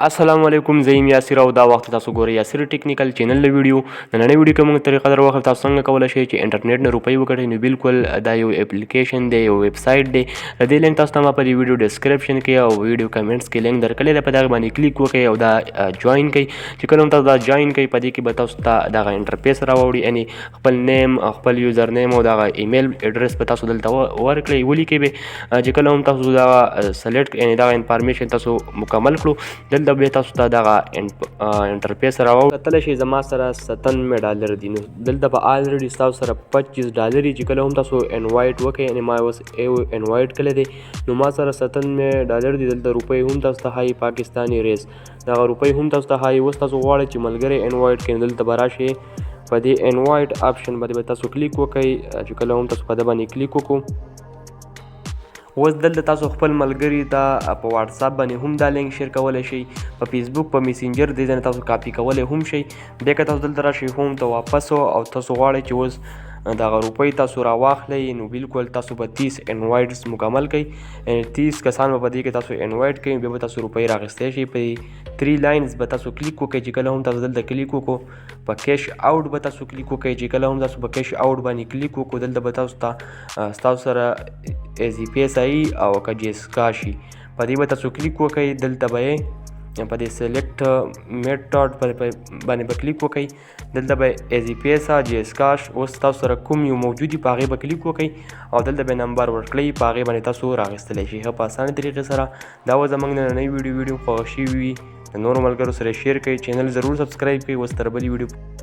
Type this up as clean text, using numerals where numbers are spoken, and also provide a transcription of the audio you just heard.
السلام علیکم، زه یم یاسر او دا وخت تاسو ګورئ یاسر ټیکنیکل چینل له ویډیو. د نننۍ ویډیو کې موږ طریقه در وخت تاسو څنګه کولی شئ چې انټرنیټ نه روپۍ وګټئ. نو بالکل دا یو اپلیکیشن دی، یو ویب سایټ دی. د دې لینک تاسو ته ما په دې ویډیو ډسکرپشن کې او ویډیو کمنټس کې لینک درکړی دی. په دغه باندې کلیک وکړئ او دا جوین کړئ. چې کله هم تاسو دا جوین کړئ په دې کې به تاسو ته دغه انټرفیس راوړي، یعنې خپل نیم، خپل یوزر نیم او دغه ایمیل اډرس به تاسو دلته ورکړئ، ولیکئ به. چې کله هم تاسو دغه سلیکټ یعنې دغه انفارمیشن تاسو مکمل کړو، دلته به تاسو ته دغه انټرفیس راوړو. کتلی شئ زما سره 97 $، نو دلته به الریډي ستاسو سره $25 چې کله هم تاسو انوایټ وکړئ، یعنې ما اوس انوایټ کړی دی، نو ما سره $97 دي. دلته روپۍ هم تاسو ته ښایي پاکستاني ریز، دغه روپۍ هم تاسو ته ښایي. اوس تاسو غواړئ چې ملګری انوایټ کړئ، نو دلته به راشئ، په دې انوایټ آپشن باندې به تاسو کلیک وکړئ. چې کله هم تاسو په ده باندې کلیک وکړو، اوس دلته تاسو خپل ملګري ته په واتساپ باندې هم دا لینک شیر کولی شئ، په فیسبوک، په میسنجر دې ځای نه تاسو کاپي کولی هم شئ. بیا که تاسو دلته راشئ هوم ته واپس او تاسو غواړئ چې اوس دغه روپۍ تاسو راواخلئ، نو بالکل تاسو به 30 انوایټس مکمل کړئ، 30 کسان به په دې کې تاسو انوایټ کړئ، بیا به تاسو روپۍ رااخیستی شئ. په 3 لاینز به تاسو کلیک وکړئ. چې کله هم تاسو دلته کلیک وکړو، په کیش آوټ به تاسو کلیک وکړئ. چې کله هم تاسو په کیش آوټ باندې کلیک وکړو، دلته به تاسو ته ستاسو سره ایزی پیسه او که جیسکا شي، په دې به تاسو کلیک وکړئ. دلته به یې په دې سلیکټ میټاډ باندې به کلیک وکړئ. دلته به ایزی پیسه، جیسکاش اوس تاسو سره کوم یو موجود وي په هغې به کلیک وکړئ او دلته به نمبر ورکړئ، په هغې باندې تاسو رااخیستلی شئ ښه په اسانه طریقې سره. دا وه زموږ نننۍ ویډیو خوښه شوې وي د نورو ملګرو سره شیر کړئ، چینل ضرور سبسکرایب کړئ. اوس تر بلې ویډیو